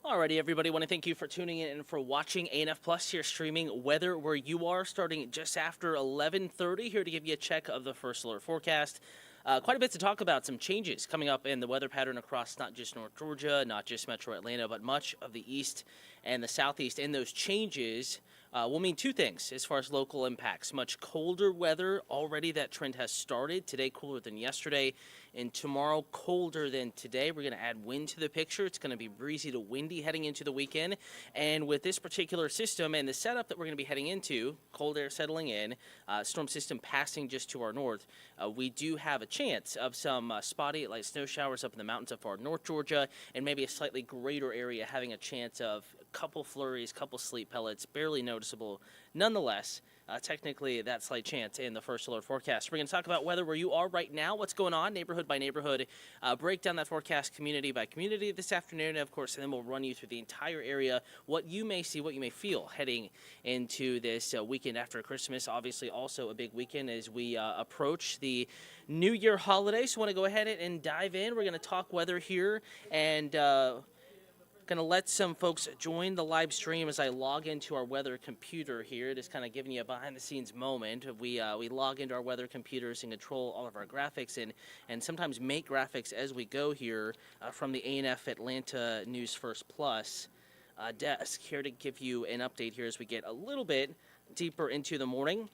Alrighty, everybody. Want to thank you for tuning in and for watching ANF Plus here, streaming weather where you are, starting just after 11:30. Here to give you a check of the first alert forecast. Quite a bit to talk about. Some changes coming up in the weather pattern across not just North Georgia, not just Metro Atlanta, but much of the East and the Southeast. And those changes will mean two things as far as local impacts. Much colder weather already. That trend has started. Today cooler than yesterday, and tomorrow colder than today. We're going to add wind to the picture. It's going to be breezy to windy heading into the weekend. And with this particular system and the setup that we're going to be heading into, cold air settling in, storm system passing just to our north, we do have a chance of some spotty light snow showers up in the mountains of far North Georgia, and maybe a slightly greater area having a chance of a couple flurries, couple sleet pellets, barely noticeable. Nonetheless, technically that slight chance in the first alert forecast. We're going to talk about weather where you are right now, what's going on, neighborhood by neighborhood, break down that forecast community by community this afternoon, of course, and then we'll run you through the entire area, what you may see, what you may feel heading into this weekend after Christmas. Obviously, also a big weekend as we approach the New Year holiday, so I want to go ahead and dive in. We're going to talk weather here, and going to let some folks join the live stream as I log into our weather computer here. Just kind of giving you a behind-the-scenes moment. We log into our weather computers and control all of our graphics and sometimes make graphics as we go here from the ANF Atlanta News First Plus desk. Here to give you an update here as we get a little bit deeper into the morning.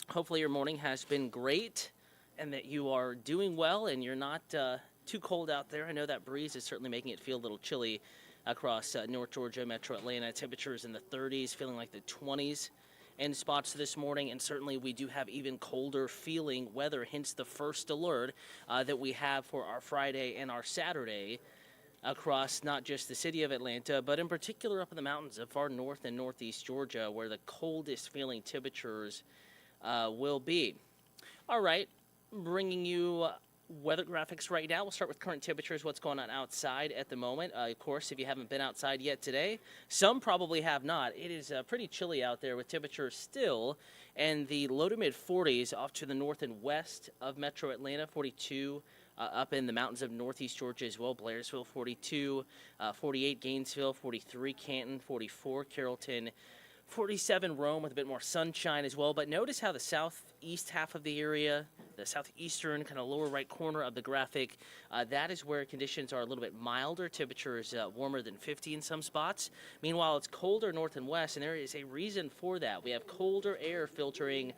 Hopefully your morning has been great and that you are doing well and you're not too cold out there. I know that breeze is certainly making it feel a little chilly across North Georgia, Metro Atlanta. Temperatures in the 30s, feeling like the 20s in spots this morning, and certainly we do have even colder feeling weather, hence the first alert that we have for our Friday and our Saturday across not just the city of Atlanta, but in particular up in the mountains of far north and northeast Georgia, where the coldest feeling temperatures will be. All right, bringing you weather graphics right now. We'll start with current temperatures, what's going on outside at the moment. Of course, if you haven't been outside yet today, some probably have not. It is pretty chilly out there with temperatures still in the low to mid 40s off to the north and west of Metro Atlanta, 42 up in the mountains of northeast Georgia as well. Blairsville, 42, 48 Gainesville, 43 Canton, 44 Carrollton, 47 Rome with a bit more sunshine as well. But notice how the southeast half of the area, the southeastern kind of lower right corner of the graphic, that is where conditions are a little bit milder. Temperatures warmer than 50 in some spots. Meanwhile, it's colder north and west, and there is a reason for that. We have colder air filtering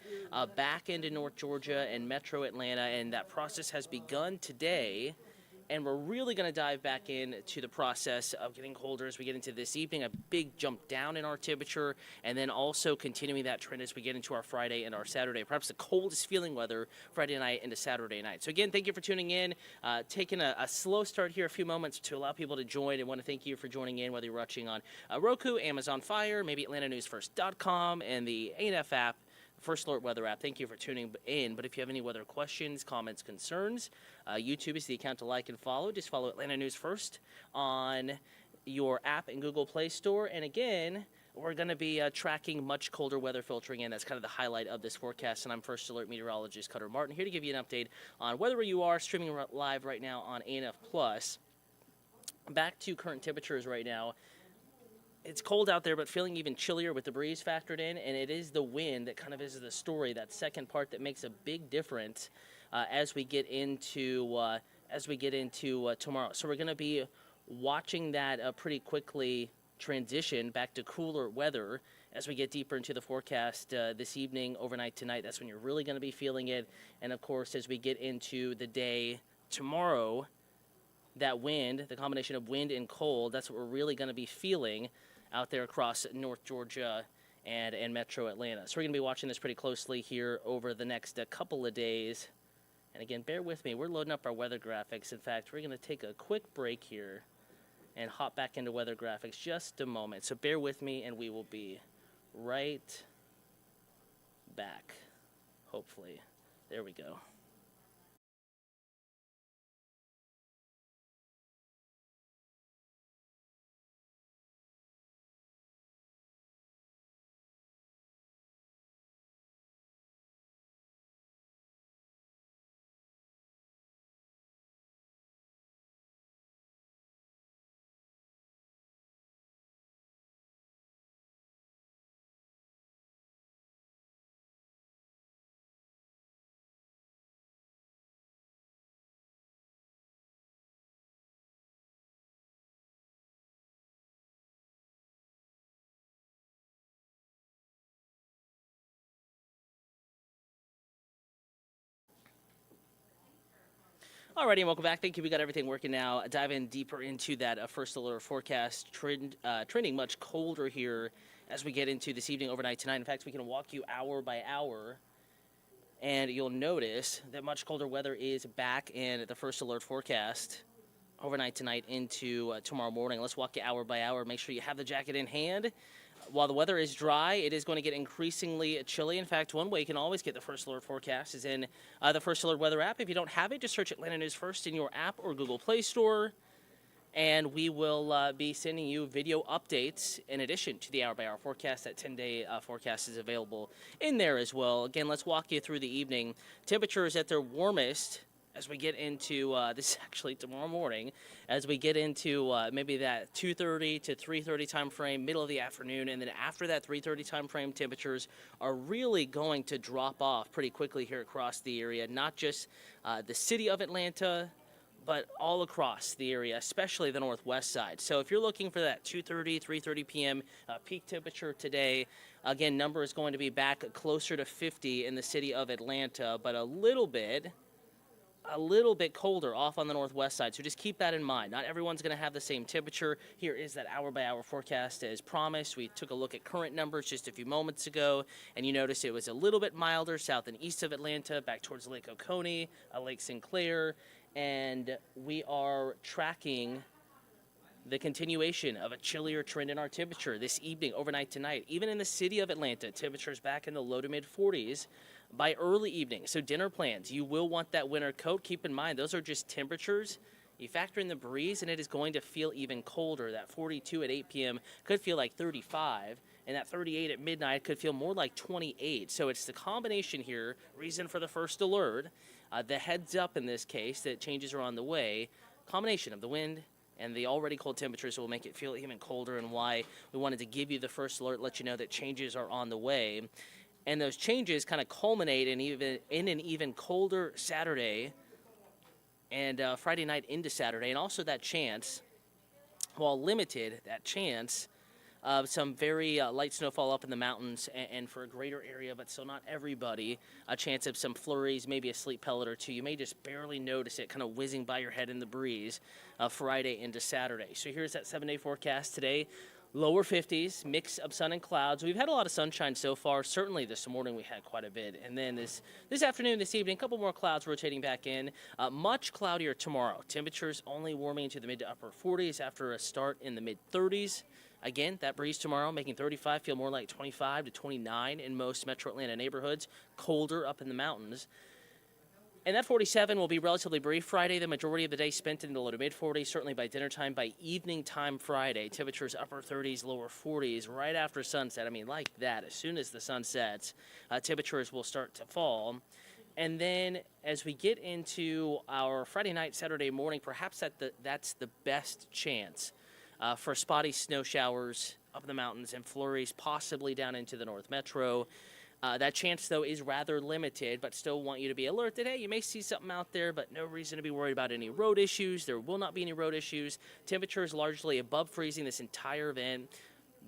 back into North Georgia and Metro Atlanta, and that process has begun today. And we're really going to dive back into the process of getting colder as we get into this evening. A big jump down in our temperature, and then also continuing that trend as we get into our Friday and our Saturday. Perhaps the coldest feeling weather Friday night into Saturday night. So again, thank you for tuning in. Taking a slow start here, a few moments to allow people to join. And want to thank you for joining in, whether you're watching on Roku, Amazon Fire, maybe AtlantaNewsFirst.com, and the ANF app. First Alert Weather app. Thank you for tuning in. But if you have any weather questions, comments, concerns, YouTube is the account to like and follow. Just follow Atlanta News First on your app and Google Play Store. And again, we're going to be tracking much colder weather filtering, and that's kind of the highlight of this forecast. And I'm First Alert Meteorologist Cutter Martin here to give you an update on weather where you are, streaming live right now on ANF Plus. Back to current temperatures right now. It's cold out there, but feeling even chillier with the breeze factored in, and it is the wind that kind of is the story, that second part that makes a big difference as we get into tomorrow. So we're going to be watching that pretty quickly transition back to cooler weather as we get deeper into the forecast this evening, overnight tonight. That's when you're really going to be feeling it, and of course, as we get into the day tomorrow, that wind, the combination of wind and cold, that's what we're really going to be feeling out there across North Georgia and Metro Atlanta. So we're going to be watching this pretty closely here over the next couple of days. And again, bear with me. We're loading up our weather graphics. In fact, we're going to take a quick break here and hop back into weather graphics just a moment. So bear with me, and we will be right back, hopefully. There we go. Alrighty, and welcome back. Thank you. We got everything working now. Dive in deeper into that first alert forecast. Trending much colder here as we get into this evening, overnight, tonight. In fact, we can walk you hour by hour, and you'll notice that much colder weather is back in the first alert forecast overnight tonight into tomorrow morning. Let's walk you hour by hour. Make sure you have the jacket in hand. While the weather is dry, it is going to get increasingly chilly. In fact, one way you can always get the First Alert forecast is in the First Alert weather app. If you don't have it, just search Atlanta News First in your app or Google Play Store, and we will be sending you video updates in addition to the hour-by-hour forecast. That 10-day forecast is available in there as well. Again, let's walk you through the evening. Temperatures at their warmest as we get into this is actually tomorrow morning, as we get into maybe that 2:30 to 3:30 time frame, middle of the afternoon, and then after that 3:30 time frame, temperatures are really going to drop off pretty quickly here across the area, not just the city of Atlanta, but all across the area, especially the northwest side. So if you're looking for that 2:30, 3:30 p.m. Peak temperature today, again, number is going to be back closer to 50 in the city of Atlanta, but a little bit colder off on the northwest side. So just keep that in mind. Not everyone's going to have the same temperature. Here is that hour-by-hour forecast as promised. We took a look at current numbers just a few moments ago, and you notice it was a little bit milder south and east of Atlanta, back towards Lake Oconee, Lake Sinclair, and we are tracking the continuation of a chillier trend in our temperature this evening, overnight tonight. Even in the city of Atlanta, temperatures back in the low to mid 40s by early evening. So dinner plans, you will want that winter coat. Keep in mind, those are just temperatures. You factor in the breeze, and it is going to feel even colder. That 42 at 8 p.m. could feel like 35, and that 38 at midnight could feel more like 28. So it's the combination here, reason for the first alert, the heads up in this case that changes are on the way, combination of the wind and the already cold temperatures will make it feel even colder, and why we wanted to give you the first alert, let you know that changes are on the way. And those changes kind of culminate in an even colder Saturday and Friday night into Saturday. And also that chance, while limited, that chance of some very light snowfall up in the mountains and for a greater area, but still not everybody, a chance of some flurries, maybe a sleet pellet or two. You may just barely notice it kind of whizzing by your head in the breeze Friday into Saturday. So here's that 7-day forecast today. Lower 50s, mix of sun and clouds. We've had a lot of sunshine so far. Certainly this morning we had quite a bit. And then this afternoon, this evening, a couple more clouds rotating back in. Much cloudier tomorrow. Temperatures only warming into the mid to upper 40s after a start in the mid 30s. Again, that breeze tomorrow making 35 feel more like 25 to 29 in most metro Atlanta neighborhoods. Colder up in the mountains. And that 47 will be relatively brief Friday. The majority of the day spent in the low to mid 40s, certainly by dinner time. By evening time Friday, temperatures upper 30s, lower 40s right after sunset. I mean, like that. As soon as the sun sets, temperatures will start to fall. And then as we get into our Friday night, Saturday morning, perhaps that's the best chance for spotty snow showers up in the mountains and flurries, possibly down into the north metro. That chance, though, is rather limited, but still want you to be alert that, hey, you may see something out there, but no reason to be worried about any road issues. There will not be any road issues. Temperatures largely above freezing this entire event.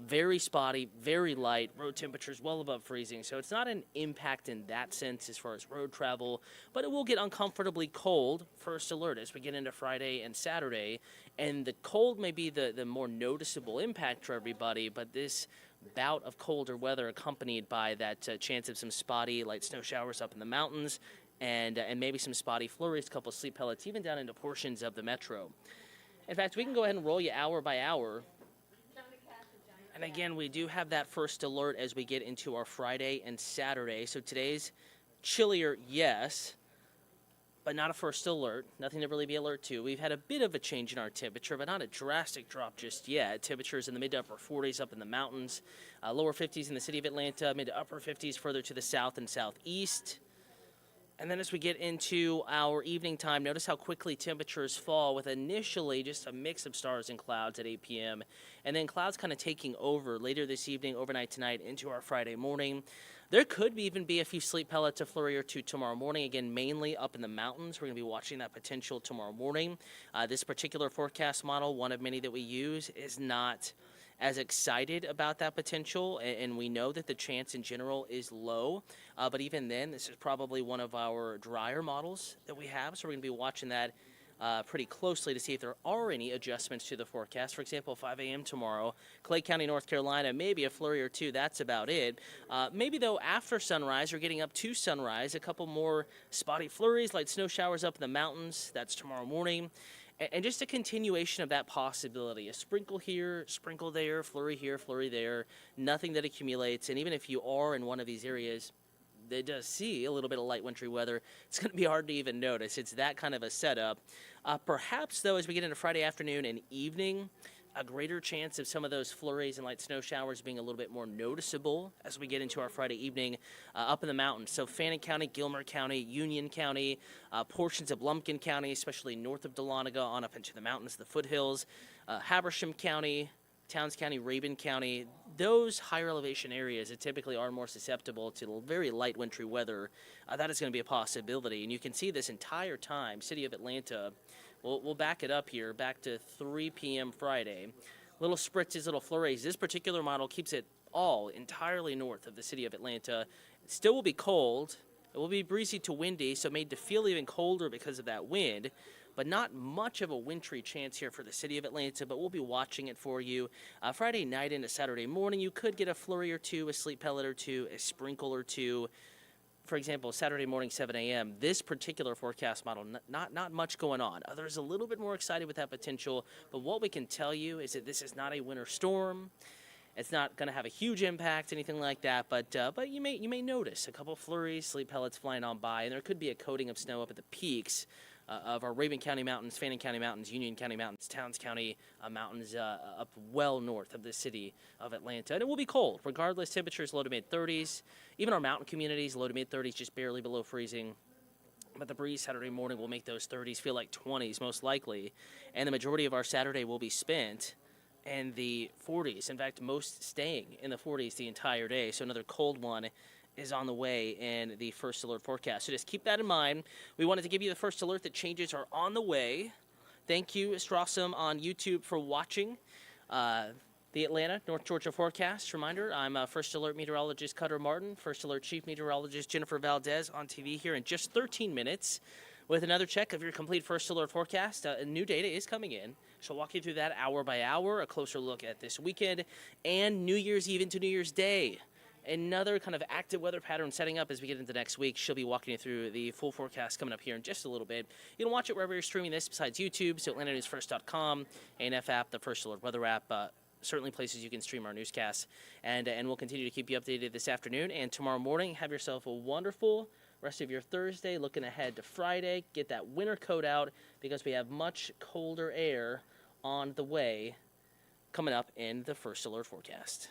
Very spotty, very light. Road temperatures well above freezing. So it's not an impact in that sense as far as road travel, but it will get uncomfortably cold, first alert, as we get into Friday and Saturday. And the cold may be the more noticeable impact for everybody, but this bout of colder weather accompanied by that chance of some spotty light snow showers up in the mountains and maybe some spotty flurries, a couple sleet pellets, even down into portions of the metro. In fact, we can go ahead and roll you hour by hour. And again, we do have that first alert as we get into our Friday and Saturday. So today's chillier, yes, but not a first alert. Nothing to really be alert to. We've had a bit of a change in our temperature, but not a drastic drop just yet. Temperatures in the mid to upper 40s up in the mountains, lower 50s in the city of Atlanta, mid to upper 50s further to the south and southeast. And then as we get into our evening time, notice how quickly temperatures fall with initially just a mix of stars and clouds at 8 p.m. and then clouds kind of taking over later this evening, overnight tonight, into our Friday morning. There could even be a few sleet pellets, a flurry or two tomorrow morning, again, mainly up in the mountains. We're going to be watching that potential tomorrow morning. This particular forecast model, one of many that we use, is not as excited about that potential, and we know that the chance in general is low. But even then, this is probably one of our drier models that we have, so we're going to be watching that pretty closely to see if there are any adjustments to the forecast. For example, 5 a.m. tomorrow, Clay County, North Carolina, maybe a flurry or two. That's about it. Maybe, though, after sunrise or getting up to sunrise, a couple more spotty flurries, light snow showers up in the mountains. That's tomorrow morning. And just a continuation of that possibility. A sprinkle here, sprinkle there, flurry here, flurry there. Nothing that accumulates. And even if you are in one of these areas that does see a little bit of light wintry weather, it's going to be hard to even notice. It's that kind of a setup. Perhaps, though, as we get into Friday afternoon and evening, a greater chance of some of those flurries and light snow showers being a little bit more noticeable as we get into our Friday evening up in the mountains. So Fannin County, Gilmer County, Union County, portions of Lumpkin County, especially north of Dahlonega on up into the mountains, the foothills, Habersham County, Towns County, Rabun County, those higher elevation areas that typically are more susceptible to very light wintry weather, that is going to be a possibility. And you can see this entire time, city of Atlanta, we'll back it up here, back to 3 p.m. Friday. Little spritzes, little flurries. This particular model keeps it all entirely north of the city of Atlanta. It still will be cold. It will be breezy to windy, so made to feel even colder because of that wind. But not much of a wintry chance here for the city of Atlanta, but we'll be watching it for you. Friday night into Saturday morning, you could get a flurry or two, a sleet pellet or two, a sprinkle or two. For example, Saturday morning, 7 a.m., this particular forecast model, not much going on. Others a little bit more excited with that potential, but what we can tell you is that this is not a winter storm. It's not going to have a huge impact, anything like that, but you may notice a couple flurries, sleet pellets flying on by, and there could be a coating of snow up at the peaks of our Rabun County mountains, Fannin County mountains, Union County mountains, Towns County mountains up well north of the city of Atlanta. And it will be cold. Regardless, temperatures low to mid-30s. Even our mountain communities, low to mid-30s, just barely below freezing. But the breeze Saturday morning will make those 30s feel like 20s most likely. And the majority of our Saturday will be spent in the 40s. In fact, most staying in the 40s the entire day. So another cold one is on the way in the first alert forecast. So just keep that in mind. We wanted to give you the first alert that changes are on the way. Thank you, Strawsome on YouTube, for watching the Atlanta, North Georgia forecast. Reminder, I'm First Alert Meteorologist Cutter Martin, First Alert Chief Meteorologist Jennifer Valdez on TV here in just 13 minutes with another check of your complete First Alert forecast. New data is coming in. She'll walk you through that hour by hour, a closer look at this weekend, and New Year's Eve into New Year's Day. Another kind of active weather pattern setting up as we get into next week. She'll be walking you through the full forecast coming up here in just a little bit. You can watch it wherever you're streaming this besides YouTube, so AtlantaNewsFirst.com, ANF app, the First Alert Weather app, certainly places you can stream our newscasts. And we'll continue to keep you updated this afternoon and tomorrow morning. Have yourself a wonderful rest of your Thursday. Looking ahead to Friday, get that winter coat out because we have much colder air on the way coming up in the First Alert forecast.